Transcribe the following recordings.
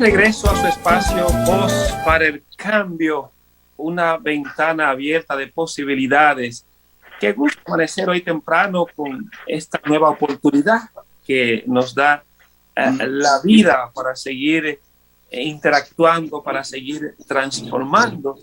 regreso a su espacio Voz para el Cambio, una ventana abierta de posibilidades. Qué gusto amanecer hoy temprano con esta nueva oportunidad que nos da la vida para seguir interactuando, para seguir transformando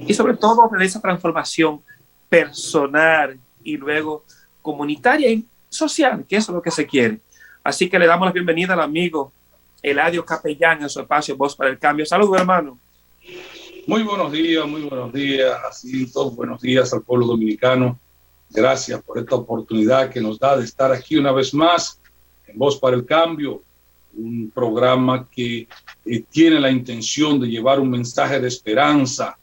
y sobre todo de esa transformación personal y luego comunitaria y social, que eso es lo que se quiere. Así que le damos la bienvenida al amigo Eladio Capellán en su espacio Voz para el Cambio. Saludos, hermano. Muy buenos días, así todos buenos días al pueblo dominicano. Gracias por esta oportunidad que nos da de estar aquí una vez más en Voz para el Cambio, un programa que tiene la intención de llevar un mensaje de esperanza,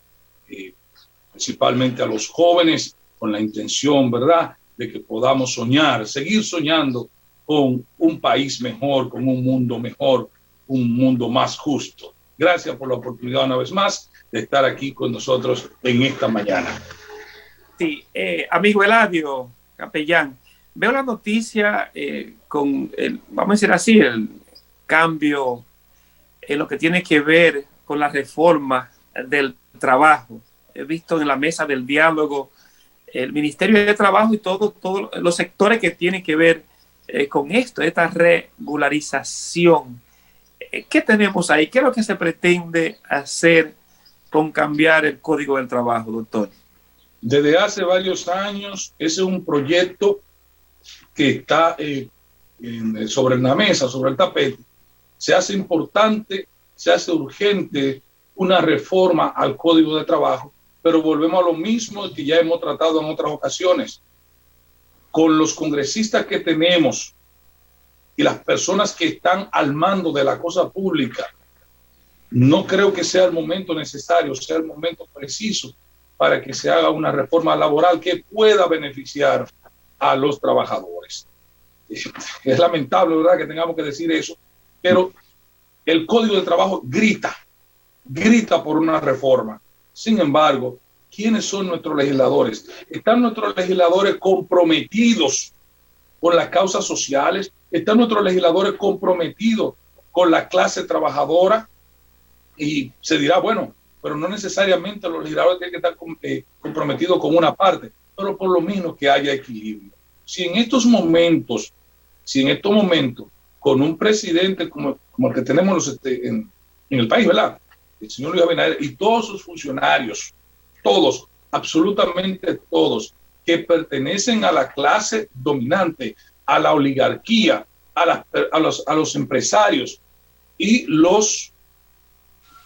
principalmente a los jóvenes, con la intención, ¿verdad?, de que podamos soñar, seguir soñando con un país mejor, con un mundo mejor, un mundo más justo. Gracias por la oportunidad una vez más de estar aquí con nosotros en esta mañana. Sí, amigo Eladio Capellán, veo la noticia con, vamos a decir así, el cambio en lo que tiene que ver con la reforma del trabajo. He visto en la mesa del diálogo el Ministerio de Trabajo y todos los sectores que tienen que ver con esto, esta regularización. ¿Qué tenemos ahí? ¿Qué es lo que se pretende hacer con cambiar el Código del Trabajo, doctor? Desde hace varios años, ese es un proyecto que está sobre la mesa, sobre el tapete. Se hace importante, se hace urgente una reforma al Código de Trabajo, pero volvemos a lo mismo que ya hemos tratado en otras ocasiones. Con los congresistas que tenemos y las personas que están al mando de la cosa pública, no creo que sea el momento necesario, sea el momento preciso para que se haga una reforma laboral que pueda beneficiar a los trabajadores. Es lamentable, ¿verdad?, que tengamos que decir eso, pero el Código de Trabajo grita por una reforma. Sin embargo, ¿quiénes son nuestros legisladores? ¿Están nuestros legisladores comprometidos con las causas sociales? ¿Están nuestros legisladores comprometidos con la clase trabajadora? Y se dirá, bueno, pero no necesariamente los legisladores tienen que estar comprometidos con una parte, pero por lo menos que haya equilibrio. Si en estos momentos, con un presidente como el que tenemos en el país, ¿verdad?, el señor Luis Abinader y todos sus funcionarios, todos, absolutamente todos, que pertenecen a la clase dominante, a la oligarquía, a los empresarios, y los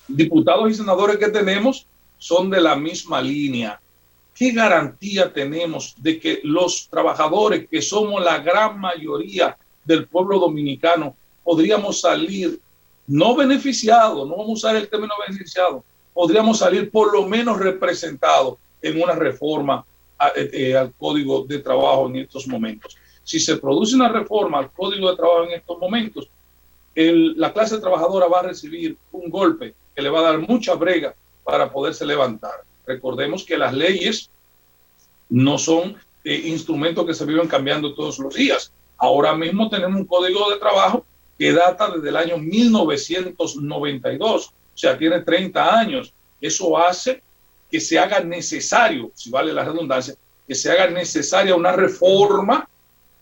diputados y senadores que tenemos son de la misma línea. ¿Qué garantía tenemos de que los trabajadores, que somos la gran mayoría del pueblo dominicano, podríamos salir no beneficiados, no vamos a usar el término beneficiado, podríamos salir por lo menos representados en una reforma al Código de Trabajo en estos momentos? Si se produce una reforma al Código de Trabajo en estos momentos, la clase trabajadora va a recibir un golpe que le va a dar mucha brega para poderse levantar. Recordemos que las leyes no son instrumentos que se viven cambiando todos los días. Ahora mismo tenemos un Código de Trabajo que data desde el año 1992, o sea, tiene 30 años. Eso hace que se haga necesario, si vale la redundancia, que se haga necesaria una reforma,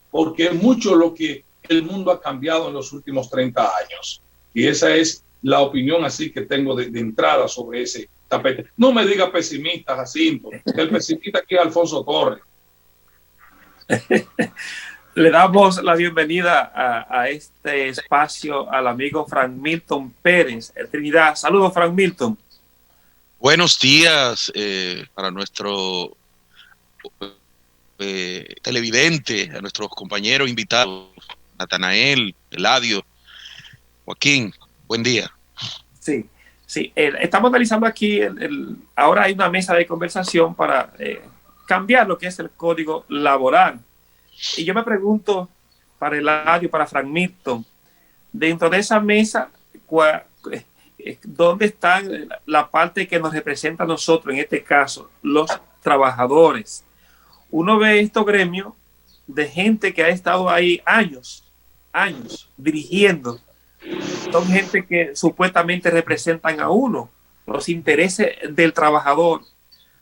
porque es mucho lo que el mundo ha cambiado en los últimos 30 años. Y esa es la opinión así que tengo de entrada sobre ese tapete. No me diga pesimista, Jacinto. El pesimista aquí es Alfonso Torres. Le damos la bienvenida a este espacio al amigo Frank Milton Pérez, el Trinidad. Saludos, Frank Milton. Buenos días para nuestro televidente, a nuestros compañeros invitados, Natanael, Eladio, Joaquín. Buen día. Sí, estamos analizando aquí, ahora hay una mesa de conversación para cambiar lo que es el código laboral. Y yo me pregunto, para Eladio, para Frank Milton, dentro de esa mesa, ¿dónde está la parte que nos representa a nosotros, en este caso, los trabajadores? Uno ve estos gremios de gente que ha estado ahí años dirigiendo son gente que supuestamente representan a uno, los intereses del trabajador.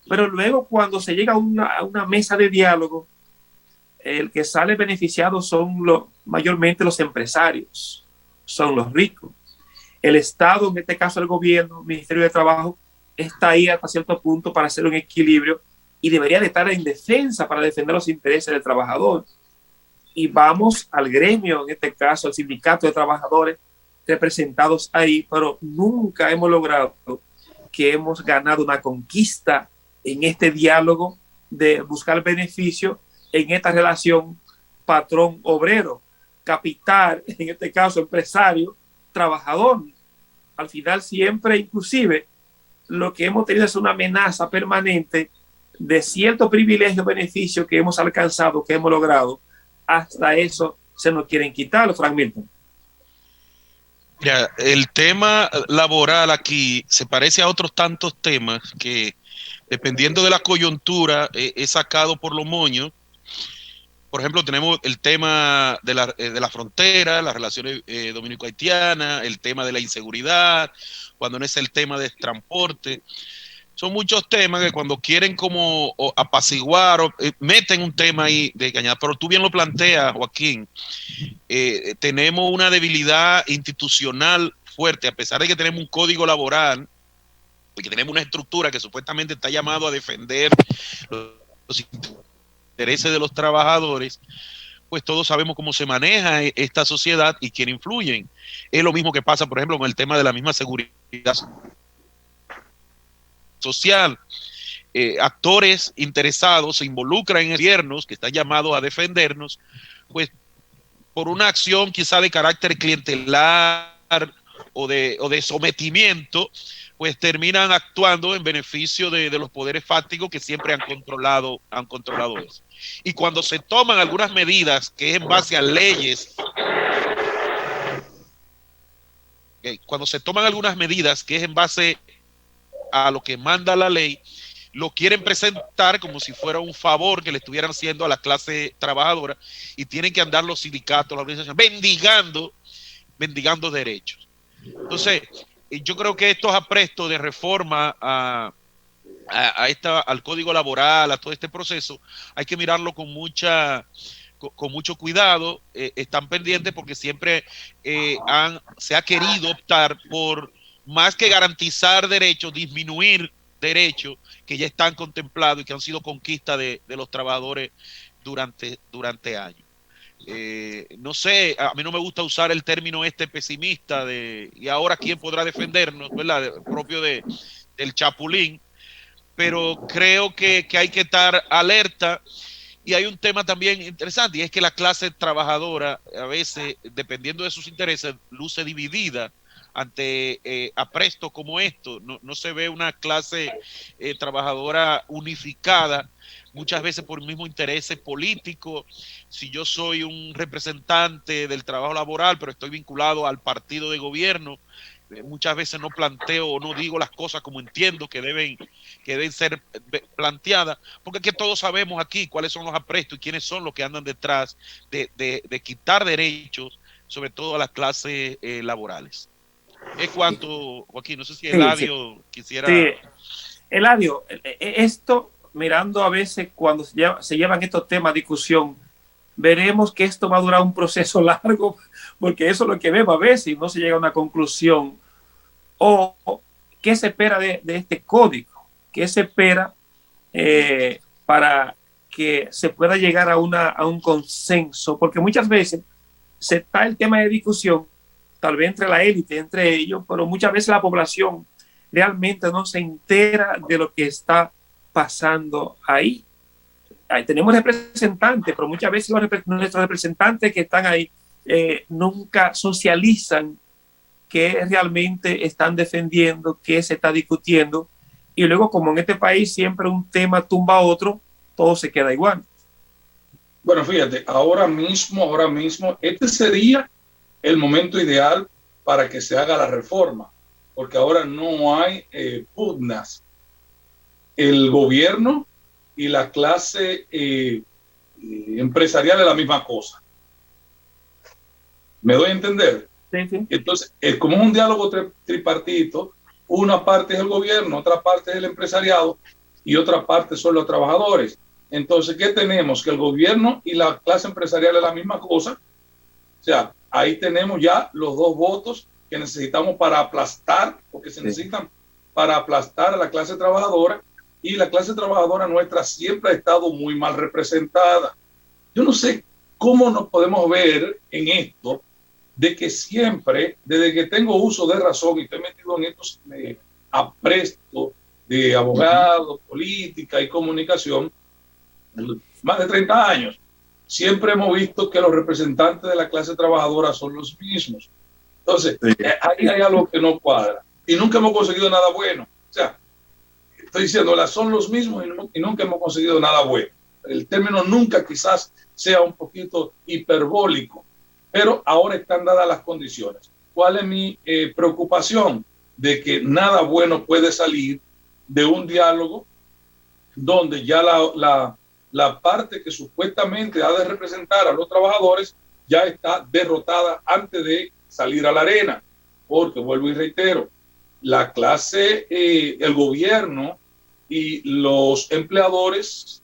Pero luego cuando se llega a una mesa de diálogo, el que sale beneficiado son mayormente los empresarios, son los ricos. El Estado, en este caso el gobierno, el Ministerio de Trabajo, está ahí hasta cierto punto para hacer un equilibrio y debería de estar en defensa para defender los intereses del trabajador. Y vamos al gremio, en este caso al sindicato de trabajadores representados ahí, pero nunca hemos logrado que hemos ganado una conquista en este diálogo de buscar beneficio en esta relación patrón-obrero, capital, en este caso empresario, trabajador. Al final siempre, inclusive, lo que hemos tenido es una amenaza permanente de cierto privilegio, beneficio que hemos alcanzado, que hemos logrado. Hasta eso se nos quieren quitar, Frank Milton. Mira, el tema laboral aquí se parece a otros tantos temas que, dependiendo de la coyuntura, es sacado por los moños. Por ejemplo, tenemos el tema de la frontera, las relaciones dominico-haitianas, el tema de la inseguridad, cuando no es el tema de transporte. Son muchos temas que cuando quieren como apaciguar, meten un tema ahí de cañada. Pero tú bien lo planteas, Joaquín, tenemos una debilidad institucional fuerte, a pesar de que tenemos un código laboral, y que tenemos una estructura que supuestamente está llamado a defender los intereses de los trabajadores, pues todos sabemos cómo se maneja esta sociedad y quién influyen. Es lo mismo que pasa, por ejemplo, con el tema de la misma seguridad social. Actores interesados se involucran en gobiernos que están llamados a defendernos, pues por una acción quizá de carácter clientelar o de sometimiento, pues terminan actuando en beneficio de los poderes fácticos que siempre han controlado eso. Y cuando se toman algunas medidas que es en base a leyes, cuando se toman algunas medidas que es en base a lo que manda la ley, lo quieren presentar como si fuera un favor que le estuvieran haciendo a la clase trabajadora, y tienen que andar los sindicatos, la organización, mendigando derechos. Entonces, yo creo que estos aprestos de reforma al código laboral, a todo este proceso, hay que mirarlo con mucho cuidado. Están pendientes porque siempre se ha querido optar por, más que garantizar derechos, disminuir derechos que ya están contemplados y que han sido conquista de los trabajadores durante años. No sé, a mí no me gusta usar el término pesimista y ahora quién podrá defendernos, ¿verdad? Propio del chapulín, pero creo que hay que estar alerta. Y hay un tema también interesante, y es que la clase trabajadora a veces, dependiendo de sus intereses, luce dividida ante aprestos como esto. No se ve una clase trabajadora unificada, muchas veces por el mismo interés político. Si yo soy un representante del trabajo laboral, pero estoy vinculado al partido de gobierno, muchas veces no planteo o no digo las cosas como entiendo que deben ser planteadas, porque es que todos sabemos aquí cuáles son los aprestos y quiénes son los que andan detrás de quitar derechos, sobre todo a las clases laborales. Es cuanto, Joaquín, no sé si Eladio quisiera... Sí, Eladio, esto, mirando a veces cuando se llevan estos temas a discusión, veremos que esto va a durar un proceso largo, porque eso es lo que vemos a veces y no se llega a una conclusión. O qué se espera de este código, qué se espera para que se pueda llegar a un consenso, porque muchas veces se está el tema de discusión, tal vez entre la élite, entre ellos, pero muchas veces la población realmente no se entera de lo que está pasando ahí. Ahí tenemos representantes, pero muchas veces nuestros representantes que están ahí nunca socializan qué realmente están defendiendo, qué se está discutiendo, y luego, como en este país siempre un tema tumba a otro, todo se queda igual. Bueno, fíjate, ahora mismo, este sería el momento ideal para que se haga la reforma, porque ahora no hay pugnas. El gobierno y la clase empresarial es la misma cosa. ¿Me doy a entender? Sí, sí. Entonces, como es un diálogo tripartito, una parte es el gobierno, otra parte es el empresariado y otra parte son los trabajadores. Entonces, ¿qué tenemos? Que el gobierno y la clase empresarial es la misma cosa. O sea, ahí tenemos ya los dos votos que necesitamos para aplastar, porque se necesitan para aplastar a la clase trabajadora, y la clase trabajadora nuestra siempre ha estado muy mal representada. Yo no sé cómo nos podemos ver en esto, de que siempre, desde que tengo uso de razón y estoy metido en estos aprestos de abogado, política y comunicación, más de 30 años, siempre hemos visto que los representantes de la clase trabajadora son los mismos. Entonces, ahí hay algo que no cuadra y nunca hemos conseguido nada bueno. O sea, estoy diciendo, son los mismos y nunca hemos conseguido nada bueno. El término nunca quizás sea un poquito hiperbólico, pero ahora están dadas las condiciones. ¿Cuál es mi preocupación? De que nada bueno puede salir de un diálogo donde ya la parte que supuestamente ha de representar a los trabajadores ya está derrotada antes de salir a la arena. Porque, vuelvo y reitero, la clase, el gobierno y los empleadores,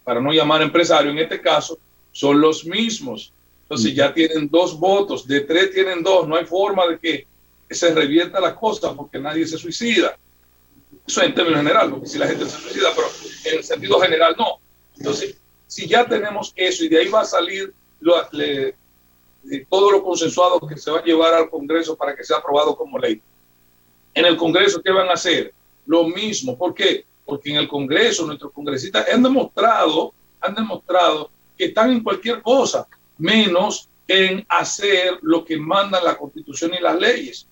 para no llamar empresario en este caso, son los mismos. Entonces ya tienen 2 votos, de 3 tienen 2, no hay forma de que se revierta la cosa porque nadie se suicida. Eso en términos general, porque si la gente se suicida, pero en el sentido general no. Entonces, si ya tenemos eso y de ahí va a salir todo lo consensuado que se va a llevar al Congreso para que sea aprobado como ley. En el Congreso, ¿qué van a hacer? Lo mismo. ¿Por qué? Porque en el Congreso nuestros congresistas han demostrado que están en cualquier cosa, menos en hacer lo que mandan la Constitución y las leyes.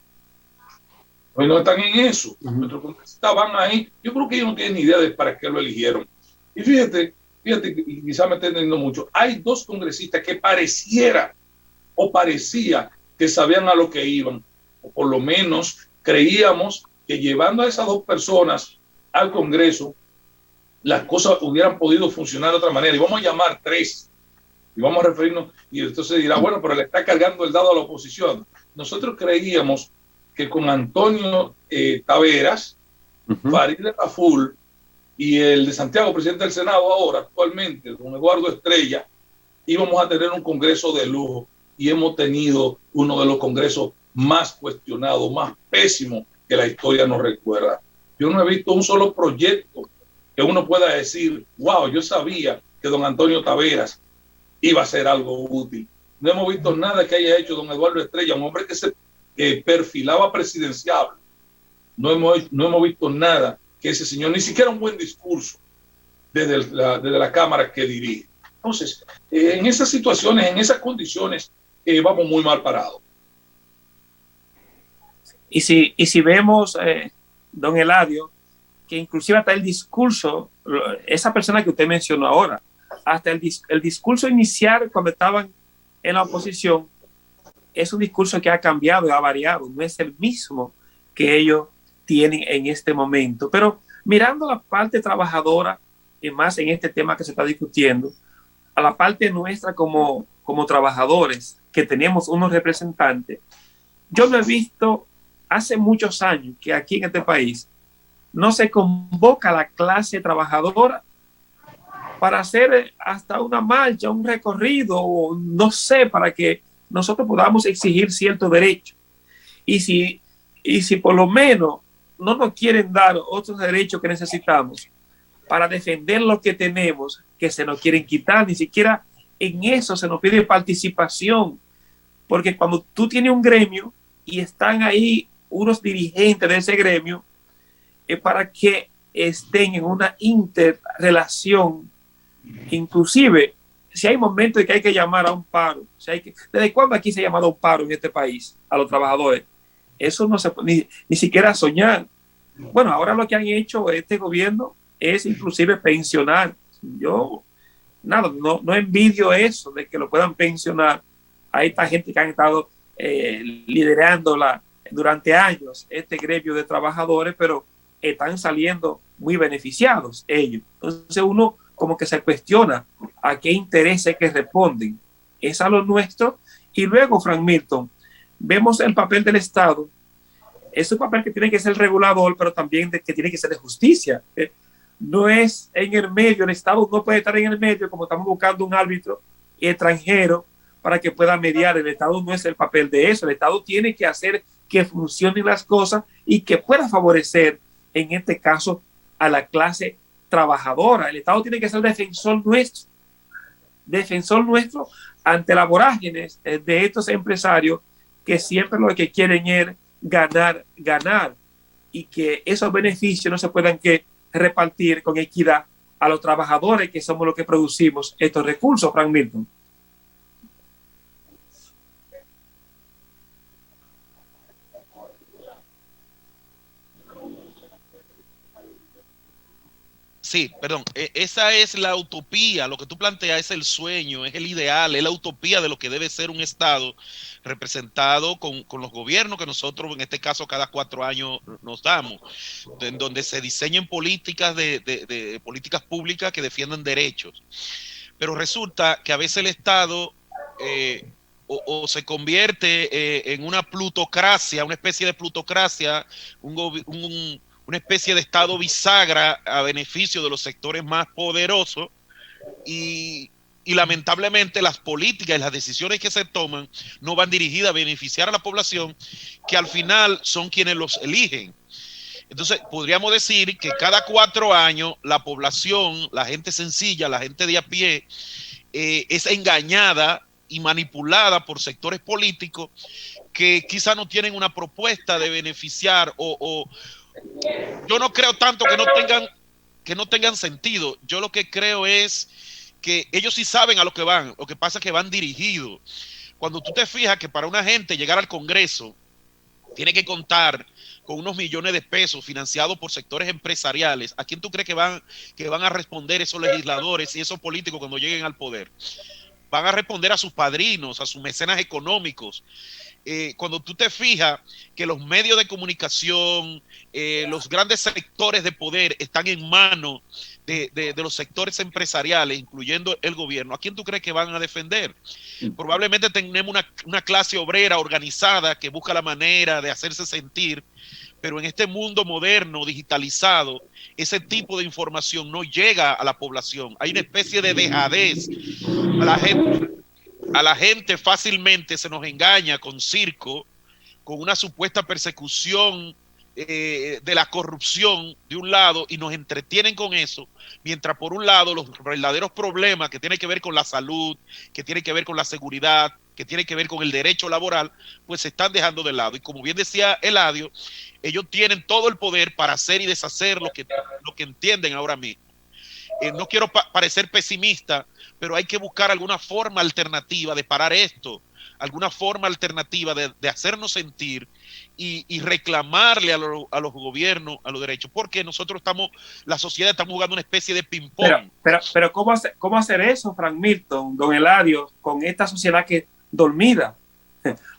Pues no están en eso. Nuestros congresistas van ahí. Yo creo que ellos no tienen ni idea de para qué lo eligieron. Y fíjate, quizás me estoy entendiendo mucho. Hay 2 congresistas que parecía que sabían a lo que iban, o por lo menos creíamos que llevando a esas 2 personas al Congreso, las cosas hubieran podido funcionar de otra manera. Y vamos a llamar 3. Y vamos a referirnos, y entonces dirá, bueno, pero le está cargando el dado a la oposición. Nosotros creíamos que con Antonio Taveras, Farideh Raful y el de Santiago, presidente del Senado ahora, actualmente, don Eduardo Estrella, íbamos a tener un Congreso de lujo, y hemos tenido uno de los congresos más cuestionados, más pésimos que la historia nos recuerda. Yo no he visto un solo proyecto que uno pueda decir, wow, yo sabía que don Antonio Taveras iba a ser algo útil. No hemos visto nada que haya hecho don Eduardo Estrella, un hombre que se perfilaba presidencial. No hemos visto nada que ese señor, ni siquiera un buen discurso desde la Cámara que dirige. Entonces, en esas situaciones, en esas condiciones, vamos muy mal parados. Y si vemos, don Eladio, que inclusive hasta el discurso, esa persona que usted mencionó ahora, hasta el discurso inicial cuando estaban en la oposición, es un discurso que ha cambiado y ha variado, no es el mismo que ellos tienen en este momento. Pero mirando la parte trabajadora, y más en este tema que se está discutiendo, a la parte nuestra como trabajadores, que tenemos unos representantes, yo lo he visto hace muchos años que aquí en este país no se convoca a la clase trabajadora para hacer hasta una marcha, un recorrido, o no sé, para que nosotros podamos exigir cierto derecho. Y si por lo menos no nos quieren dar otros derechos que necesitamos para defender lo que tenemos, que se nos quieren quitar, ni siquiera en eso se nos pide participación, porque cuando tú tienes un gremio y están ahí unos dirigentes de ese gremio, es para que estén en una interrelación. Inclusive, si hay momentos en que hay que llamar a un paro, ¿desde cuándo aquí se ha llamado a un paro en este país a los trabajadores? Eso no se puede ni siquiera soñar. Bueno, ahora lo que han hecho este gobierno es inclusive pensionar. Yo no envidio eso de que lo puedan pensionar a esta gente que han estado liderándola durante años, este gremio de trabajadores, pero están saliendo muy beneficiados ellos. Entonces uno como que se cuestiona a qué intereses que responden. Es a lo nuestro. Y luego, Frank Milton, vemos el papel del Estado. Es un papel que tiene que ser regulador, pero también que tiene que ser de justicia. No es en el medio, el Estado no puede estar en el medio como estamos buscando un árbitro extranjero para que pueda mediar. El Estado no es el papel de eso. El Estado tiene que hacer que funcionen las cosas y que pueda favorecer, en este caso, a la clase trabajadora. El Estado tiene que ser defensor nuestro ante las vorágines de estos empresarios que siempre lo que quieren es ganar, y que esos beneficios no se puedan que repartir con equidad a los trabajadores, que somos los que producimos estos recursos, Frank Milton. Sí, perdón, esa es la utopía, lo que tú planteas es el sueño, es el ideal, es la utopía de lo que debe ser un Estado representado con los gobiernos que nosotros, en este caso, cada 4 años nos damos, en donde se diseñen políticas de políticas públicas que defiendan derechos. Pero resulta que a veces el Estado o se convierte en una plutocracia, una especie de plutocracia, una especie de Estado bisagra a beneficio de los sectores más poderosos, y lamentablemente las políticas y las decisiones que se toman no van dirigidas a beneficiar a la población, que al final son quienes los eligen. Entonces, podríamos decir que cada 4 años la población, la gente sencilla, la gente de a pie, es engañada y manipulada por sectores políticos que quizá no tienen una propuesta de beneficiar o yo no creo tanto que no tengan sentido. Yo lo que creo es que ellos sí saben a lo que van. Lo que pasa es que van dirigidos. Cuando tú te fijas que para una gente llegar al Congreso tiene que contar con unos millones de pesos financiados por sectores empresariales, ¿a quién tú crees que van a responder esos legisladores y esos políticos cuando lleguen al poder? Van a responder a sus padrinos, a sus mecenas económicos. Cuando tú te fijas que los medios de comunicación, los grandes sectores de poder están en manos de los sectores empresariales, incluyendo el gobierno, ¿a quién tú crees que van a defender? Probablemente tenemos una clase obrera organizada que busca la manera de hacerse sentir, pero en este mundo moderno, digitalizado, ese tipo de información no llega a la población. Hay una especie de dejadez. A la gente fácilmente se nos engaña con circo, con una supuesta persecución de la corrupción de un lado, y nos entretienen con eso, mientras por un lado los verdaderos problemas que tienen que ver con la salud, que tienen que ver con la seguridad, que tienen que ver con el derecho laboral, pues se están dejando de lado. Y como bien decía Eladio, ellos tienen todo el poder para hacer y deshacer lo que entienden ahora mismo. No quiero parecer pesimista, pero hay que buscar alguna forma alternativa de parar esto, alguna forma alternativa de hacernos sentir y reclamarle a los gobiernos a los derechos, porque nosotros la sociedad estamos jugando una especie de ping-pong. Pero ¿cómo hacer eso, Frank Milton, don Eladio, con esta sociedad que dormida?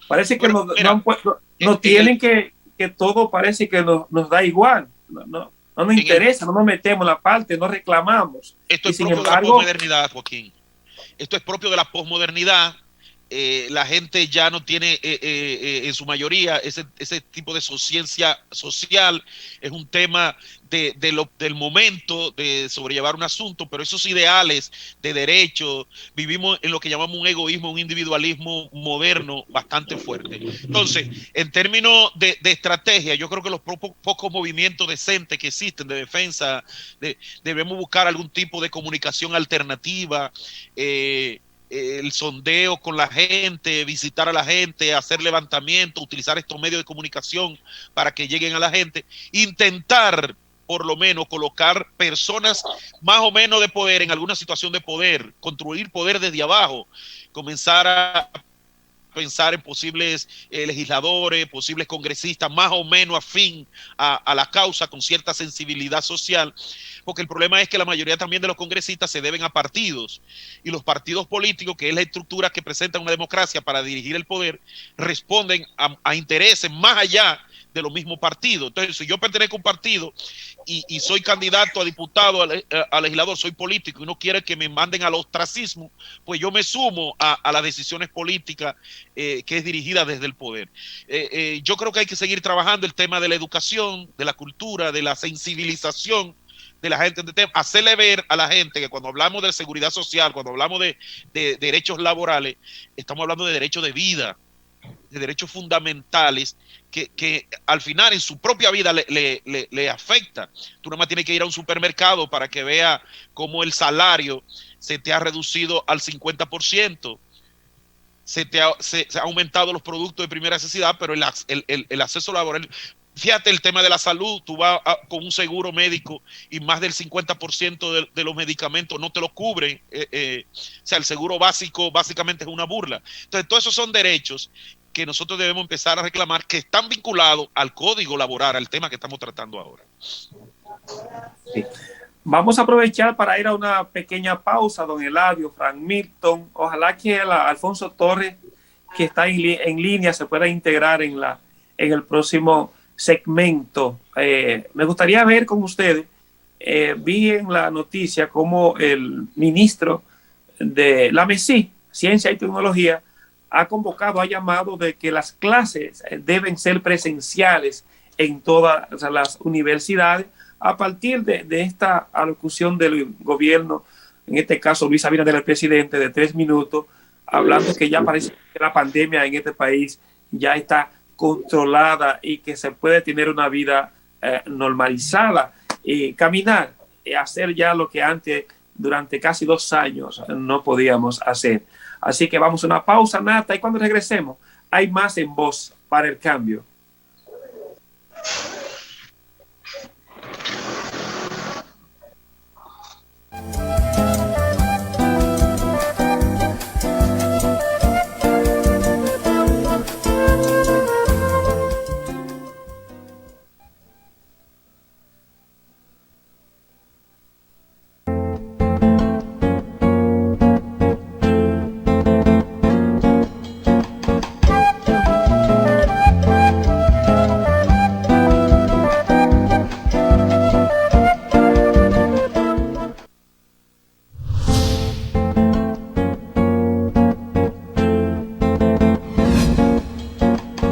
Parece que no tienen que todo parece que nos da igual, no nos interesa, no nos metemos en la parte, no reclamamos. Esto es propio de la posmodernidad, Joaquín. Esto es propio de la posmodernidad. La gente ya no tiene en su mayoría ese tipo de conciencia social. Es un tema del momento de sobrellevar un asunto, pero esos ideales de derechos, vivimos en lo que llamamos un egoísmo, un individualismo moderno bastante fuerte. Entonces, en términos de estrategia, yo creo que los pocos movimientos decentes que existen de defensa, debemos buscar algún tipo de comunicación alternativa, el sondeo con la gente, visitar a la gente, hacer levantamiento, utilizar estos medios de comunicación para que lleguen a la gente, intentar por lo menos colocar personas más o menos de poder en alguna situación de poder, construir poder desde abajo, comenzar a pensar en posibles legisladores, posibles congresistas más o menos afín a la causa, con cierta sensibilidad social, porque el problema es que la mayoría también de los congresistas se deben a partidos, y los partidos políticos, que es la estructura que presenta una democracia para dirigir el poder, responden a intereses más allá de los mismos partidos. Entonces, si yo pertenezco a un partido y soy candidato a diputado, a legislador, soy político y no quiere que me manden al ostracismo, pues yo me sumo a las decisiones políticas que es dirigida desde el poder. Yo creo que hay que seguir trabajando el tema de la educación, de la cultura, de la sensibilización de la gente, hacerle ver a la gente que cuando hablamos de seguridad social, cuando hablamos de derechos laborales, estamos hablando de derechos de vida, de derechos fundamentales que al final en su propia vida le afecta. Tú nada más tienes que ir a un supermercado para que vea cómo el salario se te ha reducido al 50%. Se ha aumentado los productos de primera necesidad, pero el acceso laboral. Fíjate el tema de la salud, tú vas con un seguro médico y más del 50% de los medicamentos no te lo cubren. O sea, el seguro básico básicamente es una burla. Entonces, todos esos son derechos que nosotros debemos empezar a reclamar, que están vinculados al código laboral, al tema que estamos tratando ahora. Sí. Vamos a aprovechar para ir a una pequeña pausa, don Eladio, Frank Milton. Ojalá que Alfonso Torres, que está en línea, se pueda integrar en el próximo segmento. Me gustaría ver con ustedes, vi en la noticia como el ministro de la MESI, Ciencia y Tecnología, ha convocado, ha llamado de que las clases deben ser presenciales en todas las universidades a partir de esta alocución del gobierno, en este caso Luis Abinader, el presidente, de 3 minutos, hablando que ya parece que la pandemia en este país ya está controlada y que se puede tener una vida normalizada y caminar, hacer ya lo que antes, durante casi 2 años, no podíamos hacer. Así que vamos a una pausa, Nata, y cuando regresemos hay más en Voz para el Cambio.